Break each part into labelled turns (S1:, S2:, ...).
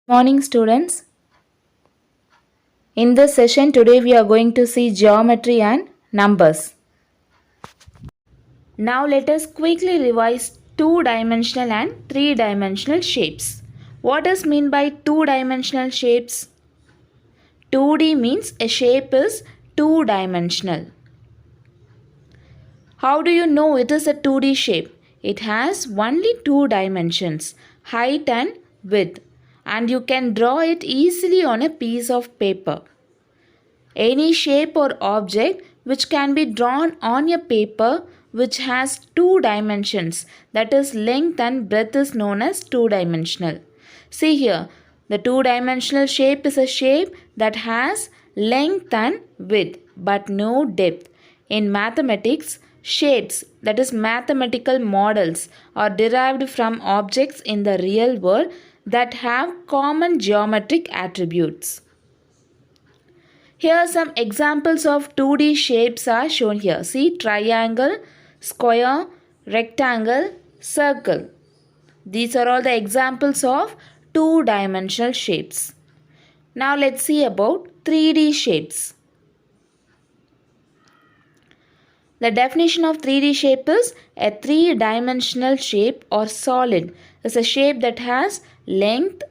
S1: Morning students. In this session today we are going to see geometry and numbers. Now let us quickly revise two-dimensional and three-dimensional shapes. What is mean by two-dimensional shapes? 2D means a shape is two-dimensional. How do you know it is a 2D shape? It has only two dimensions, height and width, and you can draw it easily on a piece of paper. Any shape or object which can be drawn on a paper which has two dimensions, that is length and breadth, is known as two-dimensional. See here, the two-dimensional shape is a shape that has length and width but no depth. In mathematics, shapes, that is mathematical models, are derived from objects in the real world that have common geometric attributes. Here some examples of 2D shapes are shown here. See, triangle, square, rectangle, circle. These are all the examples of two-dimensional shapes. Now let's see about 3D shapes. The definition of 3D shape is a three-dimensional shape or solid is a shape that has length,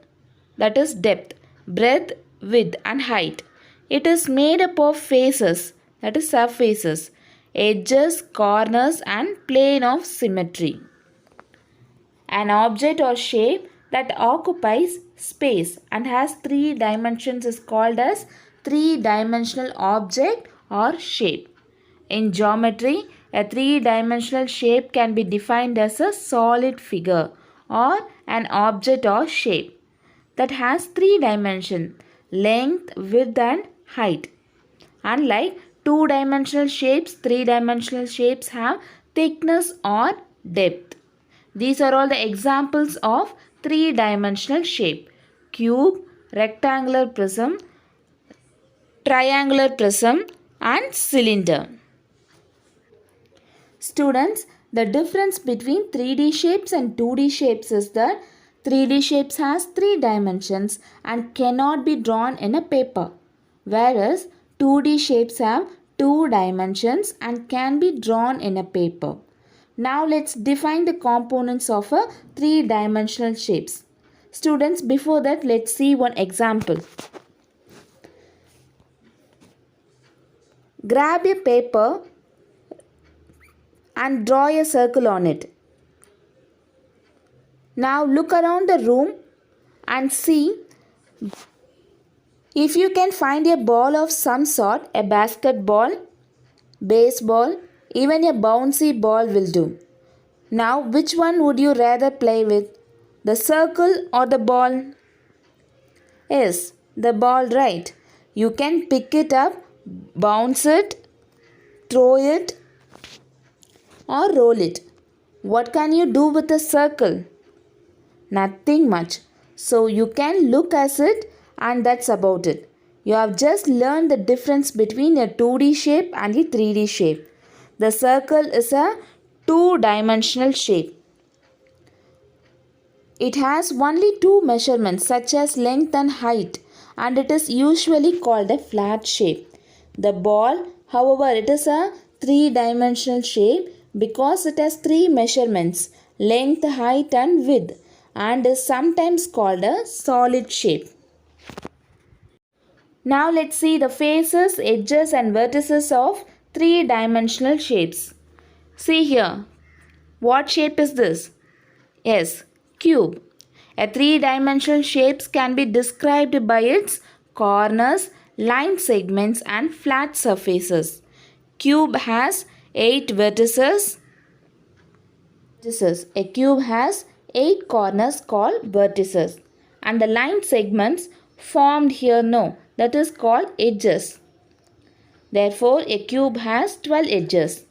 S1: that is depth, breadth, width and height. It is made up of faces, that is surfaces, edges, corners and plane of symmetry. An object or shape that occupies space and has three dimensions is called as three-dimensional object or shape. In geometry, a three-dimensional shape can be defined as a solid figure or an object or shape that has three dimensions, length, width and height. Unlike two-dimensional shapes, three-dimensional shapes have thickness or depth. These are all the examples of three-dimensional shape: cube, rectangular prism, triangular prism and cylinder. Students, the difference between 3D shapes and 2D shapes is that 3D shapes has three dimensions and cannot be drawn in a paper, whereas 2D shapes have two dimensions and can be drawn in a paper. Now let's define the components of a three-dimensional shapes. Students, before that let's see one example. Grab a paper and draw a circle on it. Now look around the room and see if you can find a ball of some sort, a basketball, baseball, even a bouncy ball will do. Now which one would you rather play with? The circle or the ball? Yes, the ball, right. You can pick it up, bounce it, throw it or roll it. What can you do with a circle? Nothing much. So you can look at it and that's about it. You have just learned the difference between a 2D shape and a 3D shape. The circle is a two-dimensional shape. It has only two measurements such as length and height, and it is usually called a flat shape. The ball, however, it is a three-dimensional shape because it has three measurements, length, height and width, and is sometimes called a solid shape. Now let's see the faces, edges and vertices of three-dimensional shapes. See here, what shape is this? Yes, cube. A three-dimensional shapes can be described by its corners, line segments and flat surfaces. Cube has 8 vertices. A cube has 8 corners called vertices, and the line segments formed here that is called edges. Therefore, a cube has 12 edges.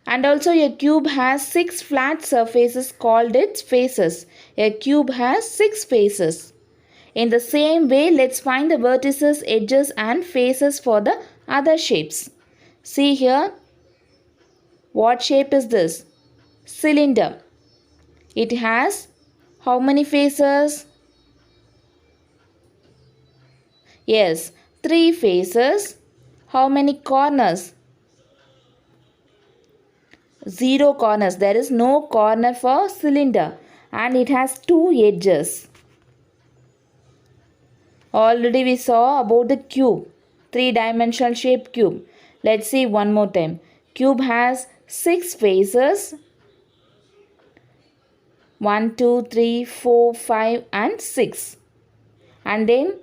S1: And also a cube has 6 flat surfaces called its faces. A cube has 6 faces. In the same way, let's find the vertices, edges and faces for the other shapes. See here, what shape is this? Cylinder. It has how many faces? Yes, 3 faces. How many corners? 0 corners. There is no corner for cylinder, and it has 2 edges. Already we saw about the cube, 3-dimensional shape cube. Let's see one more time. Cube has 6 faces. 1, 2, 3, 4, 5 and 6. And then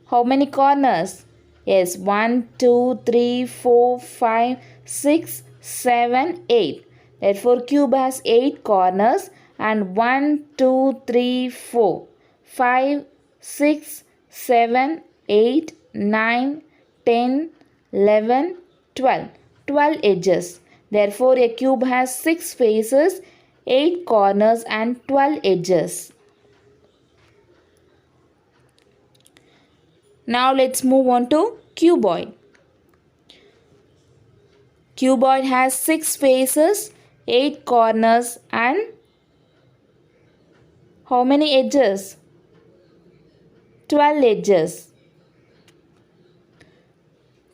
S1: how many corners? Yes, 1, 2, 3, 4, 5, 6, 7, 8. Therefore, cube has 8 corners and 1, 2, 3, 4, 5, 6, 7, 8, 9, 10, 11, 12. 12 edges. Therefore, a cube has 6 faces, 8 corners and 12 edges. Now let's move on to cuboid. Cuboid has 6 faces, 8 corners and how many edges? 12 edges.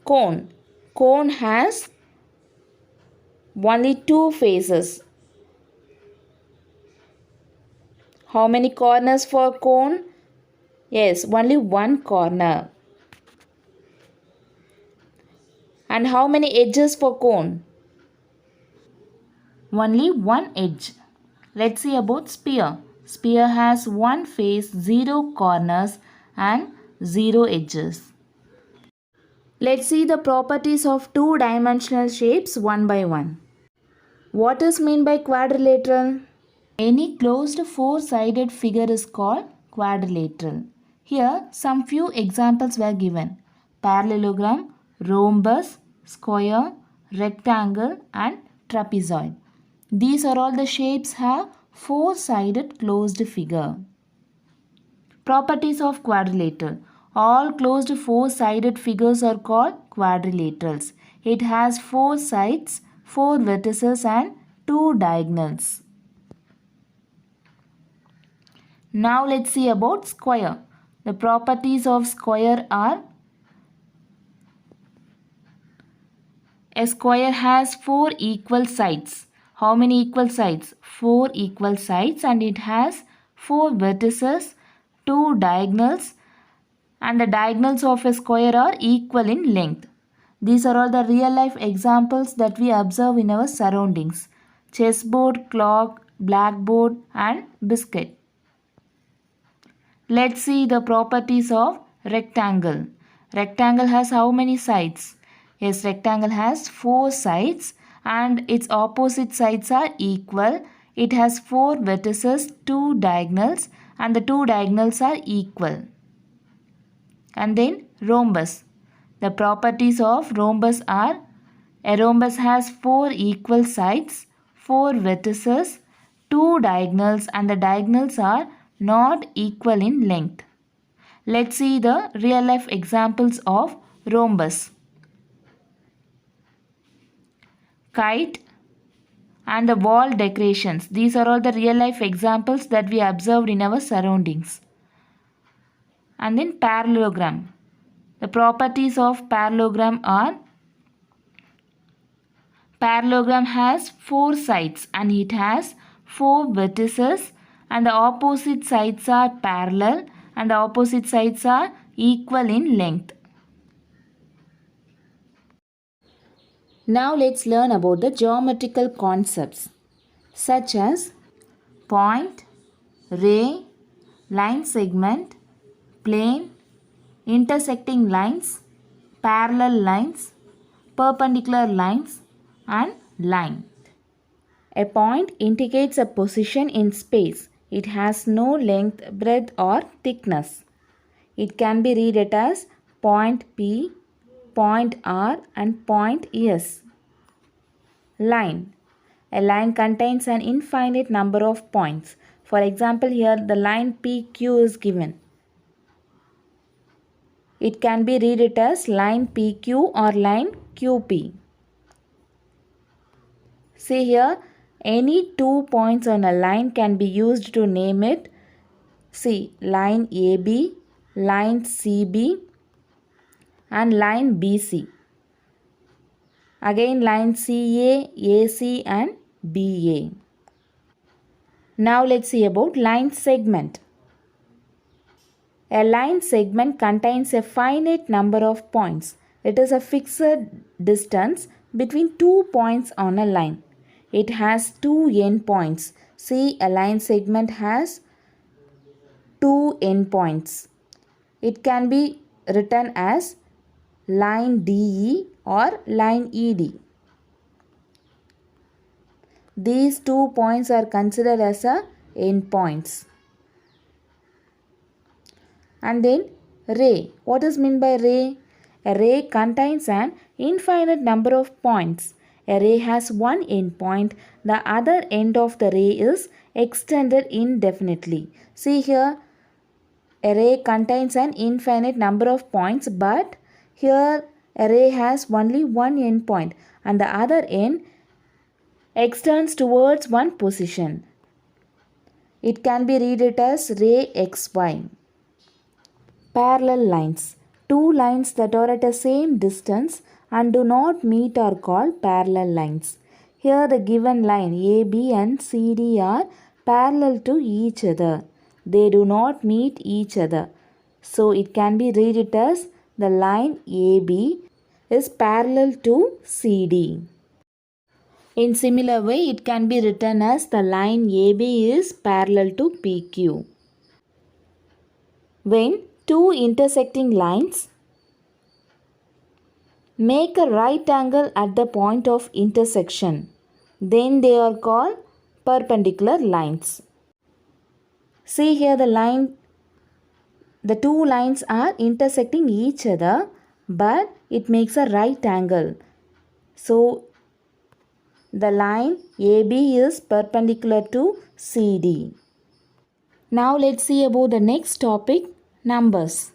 S1: Cone. Cone has only 2 faces. How many corners for cone? Yes, only 1 corner. And how many edges for cone? Only 1 edge. Let's see about sphere. Sphere has 1 face, 0 corners and 0 edges. Let's see the properties of 2-dimensional shapes one by one. What is meant by quadrilateral? Any closed 4-sided figure is called quadrilateral. Here some few examples were given. Parallelogram, rhombus, square, rectangle and trapezoid. These are all the shapes have 4-sided closed figure. Properties of quadrilateral. All closed 4-sided figures are called quadrilaterals. It has 4 sides, 4 vertices and 2 diagonals. Now let's see about square. The properties of square are: a square has 4 equal sides. How many equal sides? 4 equal sides, and it has 4 vertices, 2 diagonals, and the diagonals of a square are equal in length. These are all the real life examples that we observe in our surroundings. Chessboard, clock, blackboard and biscuit. Let's see the properties of rectangle. Rectangle has how many sides? Yes, rectangle has 4 sides and its opposite sides are equal. It has 4 vertices, 2 diagonals, and the 2 diagonals are equal. And then rhombus. The properties of rhombus are: a rhombus has 4 equal sides, 4 vertices, 2 diagonals, and the diagonals are not equal in length. Let's see the real life examples of rhombus. Kite and the wall decorations. These are all the real life examples that we observed in our surroundings. And then parallelogram. The properties of parallelogram are: parallelogram has 4 sides and it has 4 vertices, and the opposite sides are parallel and the opposite sides are equal in length. Now let's learn about the geometrical concepts such as point, ray, line segment, plane, intersecting lines, parallel lines, perpendicular lines and line. A point indicates a position in space. It has no length, breadth or thickness. It can be read as point P, point R and point S. Line. A line contains an infinite number of points. For example, here the line PQ is given. It can be read as line PQ or line QP. See here, Any 2 points on a line can be used to name it. See, line AB, line CB and line BC. Again line CA, AC and BA. Now let's see about line segment. A line segment contains a finite number of points. It is a fixed distance between 2 points on a line. It has 2 endpoints. See, a line segment has 2 endpoints. It can be written as line DE or line ED. These 2 points are considered as a endpoints. And then ray. What is meant by ray? A ray contains an infinite number of points. A ray has one endpoint. The other end of the ray is extended indefinitely. See here, a ray contains an infinite number of points, but here a ray has only one endpoint and the other end extends towards one position. It can be read it as ray XY. Parallel lines. Two lines that are at the same distance and do not meet are called parallel lines. Here the given line AB and CD are parallel to each other. They do not meet each other. So it can be read it as the line AB is parallel to CD. In similar way, it can be written as the line AB is parallel to PQ. When two intersecting lines make a right angle at the point of intersection, then they are called perpendicular lines. See here the two lines are intersecting each other, but it makes a right angle. So the line AB is perpendicular to CD. Now let's see about the next topic, numbers.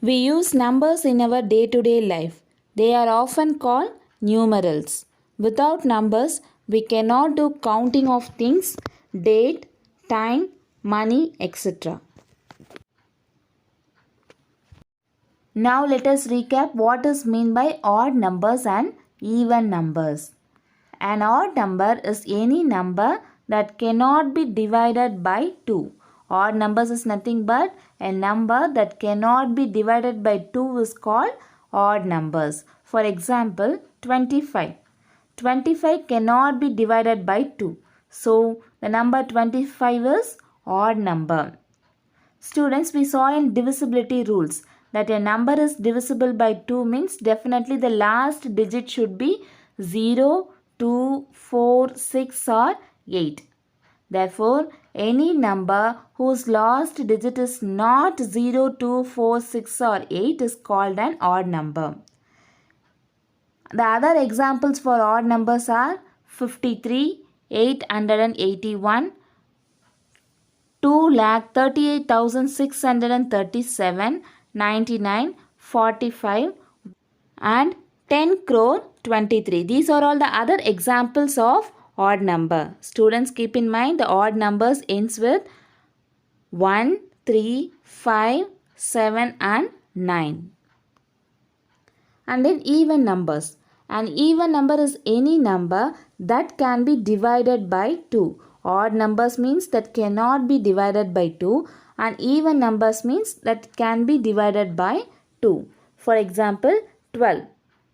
S1: We use numbers in our day-to-day life. They are often called numerals. Without numbers, we cannot do counting of things, date, time, money, etc. Now let us recap what is meant by odd numbers and even numbers. An odd number is any number that cannot be divided by 2. Odd numbers is nothing but a number that cannot be divided by 2 is called odd numbers. For example, 25. 25 cannot be divided by 2. So, the number 25 is odd number. Students, we saw in divisibility rules that a number is divisible by 2 means definitely the last digit should be 0, 2, 4, 6 or 8. Therefore, any number whose last digit is not 0, 2, 4, 6 or 8 is called an odd number. The other examples for odd numbers are 53, 881, 2,38,637, 99, 45 and 10 crore 23. These are all the other examples of odd number. Students, keep in mind the odd numbers ends with 1, 3, 5, 7 and 9. And then even numbers. An even number is any number that can be divided by 2. Odd numbers means that cannot be divided by 2 and even numbers means that can be divided by 2. For example, 12.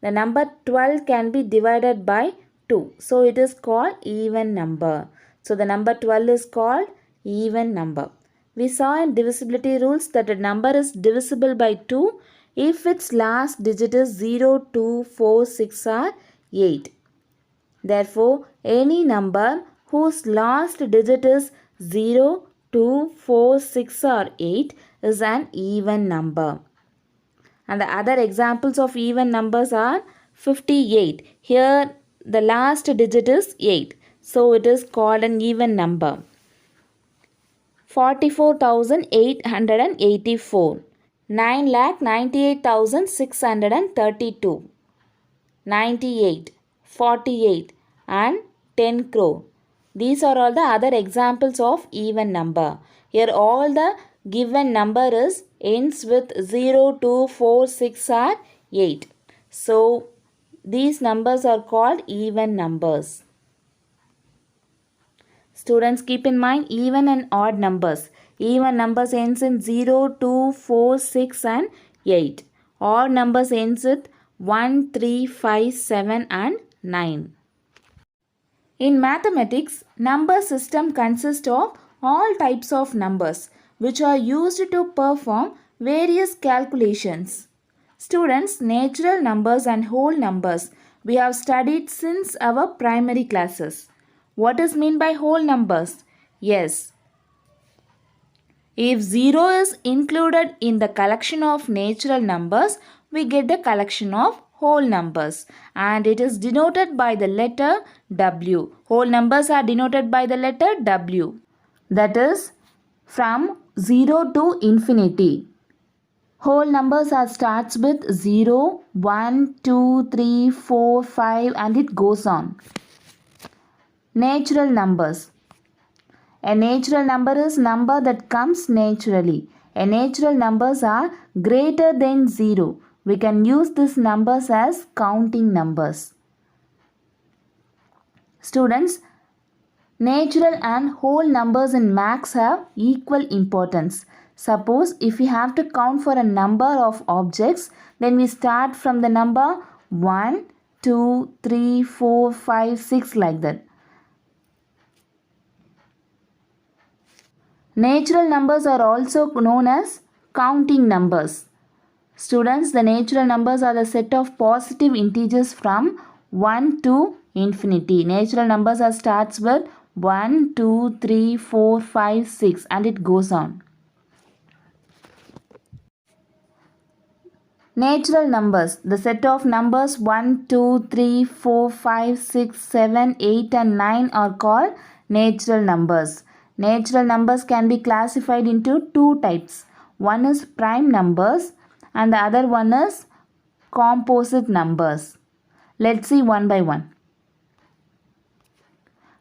S1: The number 12 can be divided by 2. So it is called even number. So the number 12 is called even number. We saw in divisibility rules that a number is divisible by 2 if its last digit is 0, 2, 4, 6 or 8. Therefore, any number whose last digit is 0, 2, 4, 6 or 8 is an even number. And the other examples of even numbers are 58. Here the last digit is 8. So it is called an even number. 44,884. 9,98,632, 98, 48 and 10 crore. These are all the other examples of even number. Here all the given number is ends with 0, 2, 4, 6 or 8. So these numbers are called even numbers. Students, keep in mind even and odd numbers. Even numbers ends in 0, 2, 4, 6 and 8. Odd numbers ends with 1, 3, 5, 7 and 9. In mathematics, number system consists of all types of numbers which are used to perform various calculations. Students, natural numbers and whole numbers we have studied since our primary classes. What is meant by whole numbers? Yes. If 0 is included in the collection of natural numbers, we get the collection of whole numbers, and it is denoted by the letter W. Whole numbers are denoted by the letter W. That is from 0 to infinity. Whole numbers are starts with 0, 1, 2, 3, 4, 5 and it goes on. Natural numbers. A natural number is number that comes naturally. A natural numbers are greater than 0. We can use these numbers as counting numbers. Students, natural and whole numbers in maths have equal importance. Suppose if we have to count for a number of objects, then we start from the number 1, 2, 3, 4, 5, 6 like that. Natural numbers are also known as counting numbers. Students, the natural numbers are the set of positive integers from 1 to infinity. Natural numbers are starts with 1, 2, 3, 4, 5, 6 and it goes on. Natural numbers, the set of numbers 1, 2, 3, 4, 5, 6, 7, 8 and 9 are called natural numbers. Natural numbers can be classified into two types. One is prime numbers and the other one is composite numbers. Let's see one by one.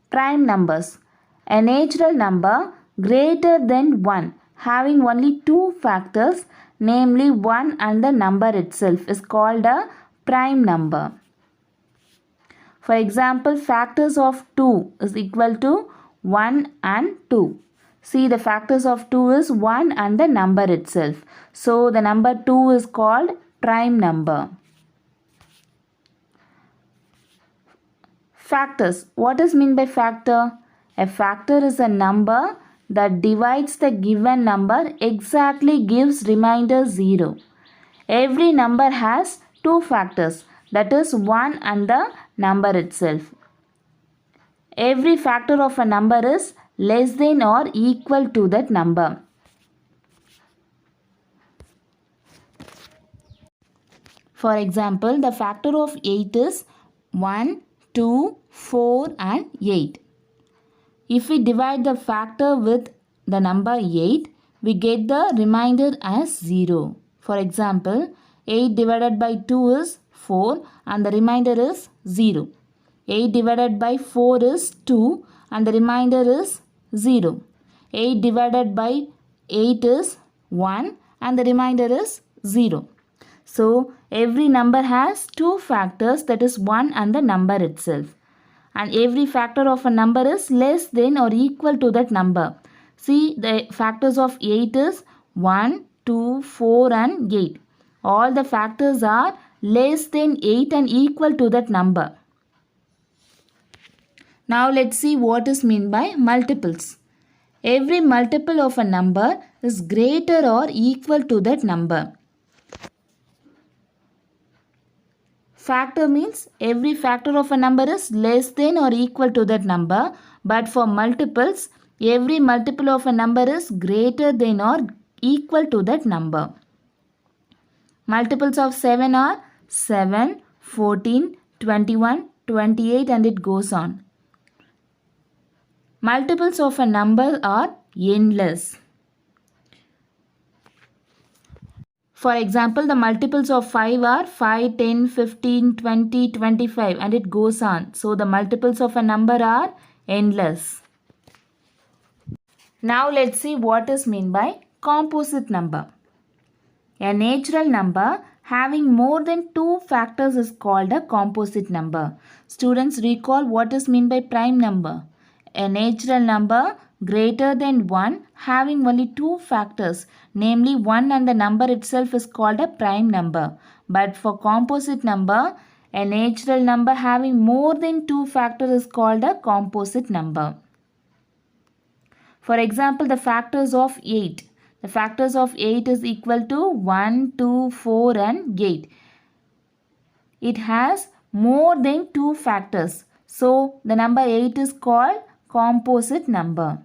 S1: Prime numbers. A natural number greater than 1 having only two factors, namely 1 and the number itself, is called a prime number. For example, factors of 2 is equal to 1 and 2. See, the factors of 2 is 1 and the number itself. So, the number 2 is called prime number. Factors. What is meant by factor? A factor is a number that divides the given number exactly gives remainder 0. Every number has two factors, that is 1 and the number itself. Every factor of a number is less than or equal to that number. For example, the factor of 8 is 1, 2, 4 and 8. If we divide the factor with the number 8, we get the remainder as 0. For example, 8 divided by 2 is 4 and the remainder is 0. 8 divided by 4 is 2 and the remainder is 0. 8 divided by 8 is 1 and the remainder is 0. So, every number has two factors, that is 1 and the number itself. And every factor of a number is less than or equal to that number. See, the factors of 8 is 1, 2, 4 and 8. All the factors are less than 8 and equal to that number. Now let's see what is meant by multiples. Every multiple of a number is greater or equal to that number. Factor means every factor of a number is less than or equal to that number. But for multiples, every multiple of a number is greater than or equal to that number. Multiples of 7 are 7, 14, 21, 28 and it goes on. Multiples of a number are endless. For example, the multiples of 5 are 5, 10, 15, 20, 25, and it goes on. So the multiples of a number are endless. Now let's see what is meant by composite number. A natural number having more than two factors is called a composite number. Students, recall what is meant by prime number. A natural number greater than 1 having only two factors, namely 1 and the number itself, is called a prime number. But for composite number, a natural number having more than two factors is called a composite number. For example, the factors of 8. The factors of 8 is equal to 1, 2, 4 and 8. It has more than two factors. So, the number 8 is called composite number.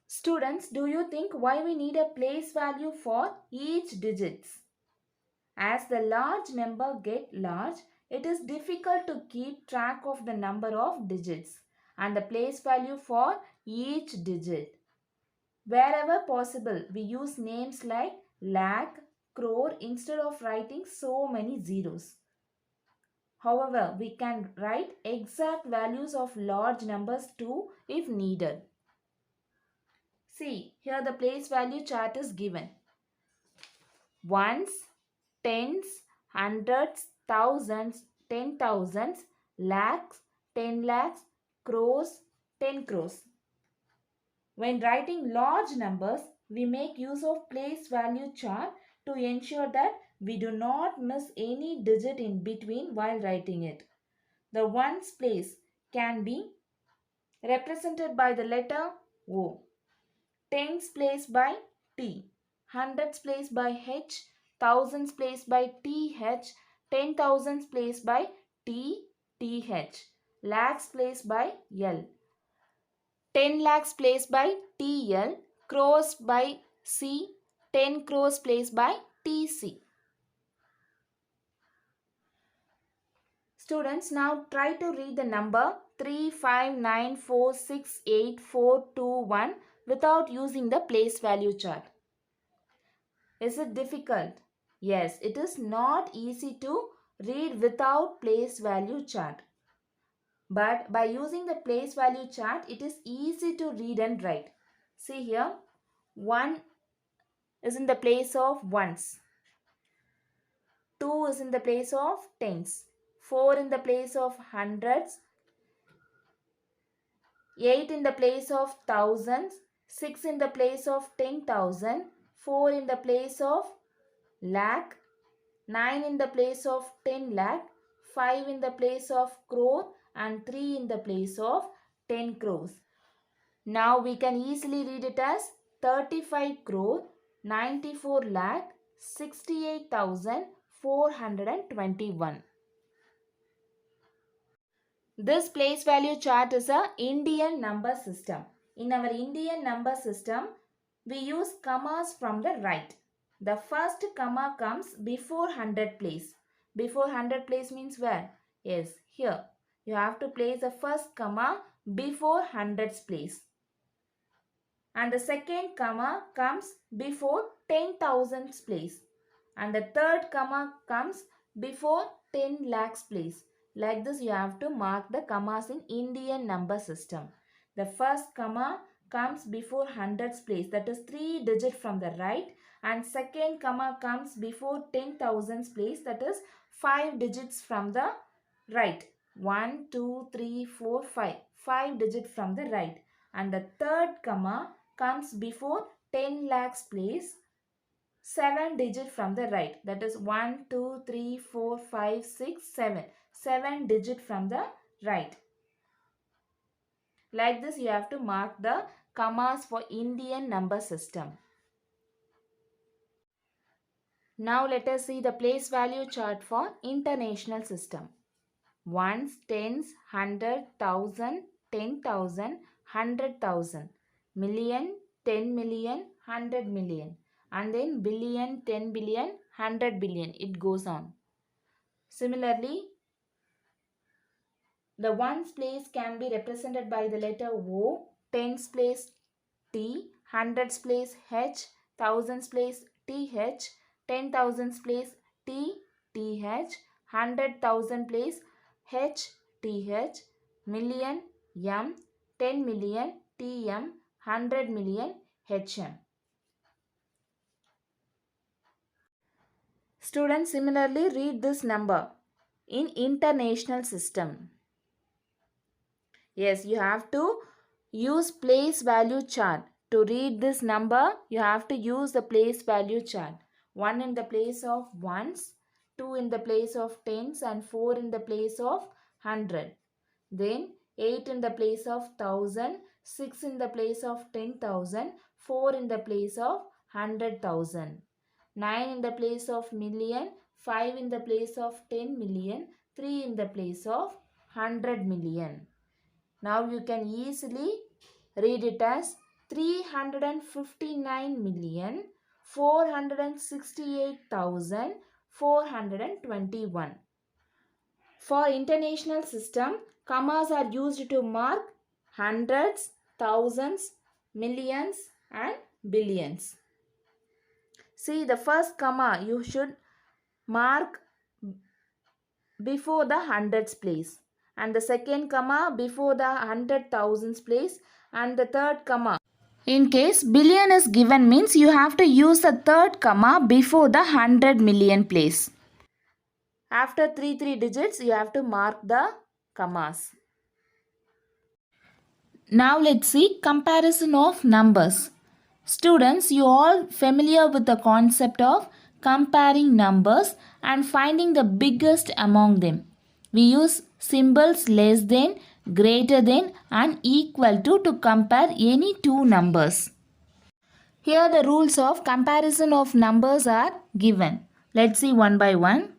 S1: Students, do you think why we need a place value for each digits? As the large number get large, it is difficult to keep track of the number of digits and the place value for each digit. Wherever possible, we use names like lakh, crore instead of writing so many zeros. However, we can write exact values of large numbers too if needed. See, here the place value chart is given. Ones, tens, hundreds, thousands, 10,000s, lakhs, 10 lakhs, crores, 10 crores. When writing large numbers, we make use of place value chart to ensure that we do not miss any digit in between while writing it. The ones place can be represented by the letter O, tens place by T, hundreds place by H, thousands place by TH, 10,000s place by TH, lakhs place by L. 10 lakhs placed by TL, crores by C, 10 crores placed by TC. Students, now try to read the number 359468421 without using the place value chart. Is it difficult? Yes, it is not easy to read without place value chart. But by using the place value chart, it is easy to read and write. See here, 1 is in the place of ones. 2 is in the place of tens. 4 in the place of hundreds. 8 in the place of thousands. 6 in the place of 10,000. 4 in the place of lakh. 9 in the place of 10 lakh. 5 in the place of crore and 3 in the place of 10 crores. Now we can easily read it as 35 crore 94 lakh 68,421. This place value chart is a Indian number system. In our Indian number system, we use commas from the right. The first comma comes before 100 place. Before 100 place means where? Yes, here. You have to place the first comma before hundreds place. And the second comma comes before 10,000 place. And the third comma comes before 10 lakhs place. Like this, you have to mark the commas in Indian number system. The first comma comes before hundreds place, that is 3 digits from the right, and second comma comes before 10,000 place, that is 5 digits from the right. 1, 2, 3, 4, 5. 5 digits from the right. And the third comma comes before 10 lakhs place, 7 digit from the right, that is 1, 2, 3, 4, 5, 6, 7. 7 digit from the right. Like this, you have to mark the commas for Indian number system. Now let us see the place value chart for international system. Ones, tens, 100, 1000, 10,000, 100,000, million, 10 million, 100 million, and then billion, 10 billion, 100 billion. It goes on. Similarly, the ones place can be represented by the letter O, tens place T, hundreds place H, thousands place TH, 10,000s place T, TH, 100,000 place H, TH, million, M, 10 million, TM, 100 million, HM. Students, similarly read this number in international system. Yes, you have to use place value chart. To read this number, you have to use the place value chart. 1 in the place of ones, 2 in the place of tens, and 4 in the place of 100. Then 8 in the place of 1000, 6 in the place of 10,000, 4 in the place of 100,000. 9 in the place of million, 5 in the place of 10 million, 3 in the place of 100 million. Now you can easily read it as 359,468,421. For international system, commas are used to mark hundreds, thousands, millions and billions. See, the first comma you should mark before the hundreds place, and the second comma before the 100,000s place, and the third comma. In case billion is given means you have to use the third comma before the 100 million place. After 3 digits you have to mark the commas. Now let's see comparison of numbers. Students, you all familiar with the concept of comparing numbers and finding the biggest among them. We use symbols less than, greater than and equal to compare any two numbers. Here the rules of comparison of numbers are given. Let's see one by one.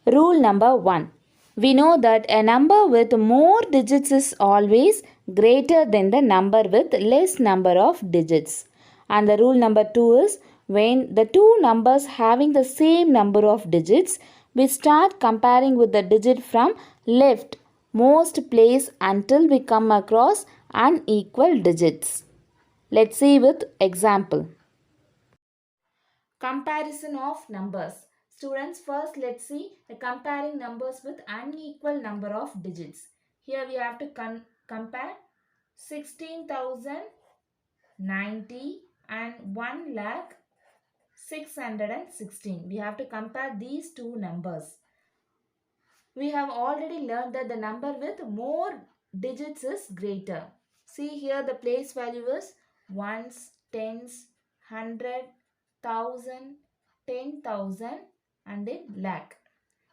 S1: Rule number 1. We know that a number with more digits is always greater than the number with less number of digits. And the rule number 2 is when the two numbers having the same number of digits, we start comparing with the digit from left most place until we come across unequal digits. Let's see with example. Comparison of numbers. Students, first let's see the comparing numbers with unequal number of digits. Here we have to compare 16,090 and 1,616. We have to compare these two numbers. We have already learned that the number with more digits is greater. See here the place value is ones, tens, 100, 1000, 10,000 and then lakh.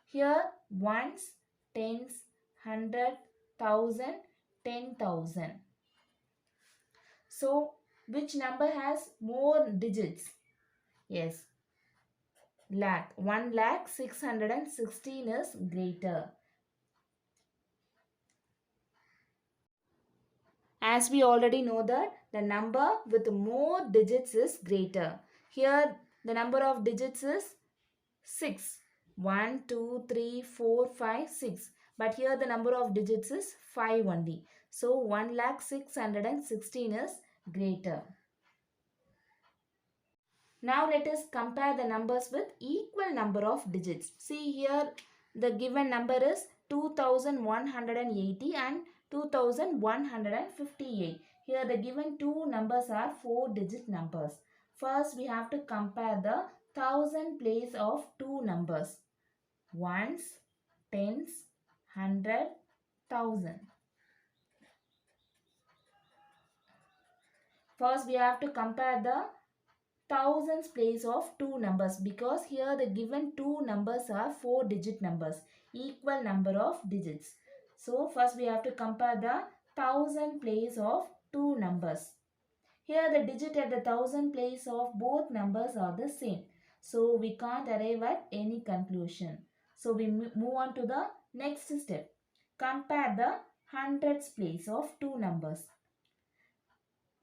S1: Here ones, tens, 100, 1000, 10,000. So which number has more digits? Yes, lakh. 1,616 is greater. As we already know that the number with more digits is greater. Here the number of digits is 6. 1, 2, 3, 4, 5, 6. But here the number of digits is 5 only. So 1,616 is greater. Now let us compare the numbers with equal number of digits. See here the given number is 2,180 and 2,158. Here the given two numbers are 4-digit numbers. First we have to compare the thousand place of two numbers. Ones, tens, 100, 1000. First we have to compare the thousands place of two numbers because here the given two numbers are 4-digit numbers, equal number of digits. So first we have to compare the thousand place of two numbers. Here the digit at the thousand place of both numbers are the same. So we can't arrive at any conclusion. So we move on to the next step. Compare the hundreds place of two numbers.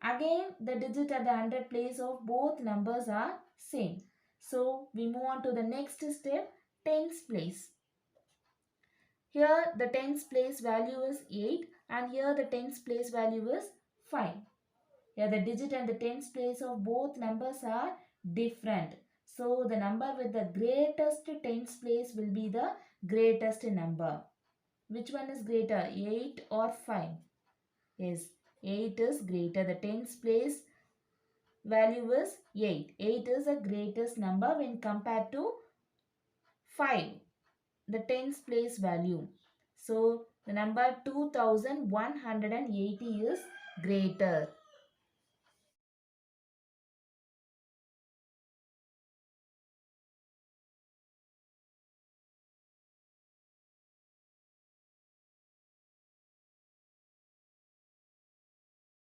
S1: Again, the digit at the 100 place of both numbers are same. So, we move on to the next step, tens place. Here, the tens place value is 8 and here the tens place value is 5. Here, the digit and the tens place of both numbers are different. So the number with the greatest tens place will be the greatest number. Which one is greater, 8 or 5? Yes, 8 is greater. The tens place value is 8. 8 is the greatest number when compared to 5, the tens place value. So the number 2180 is greater.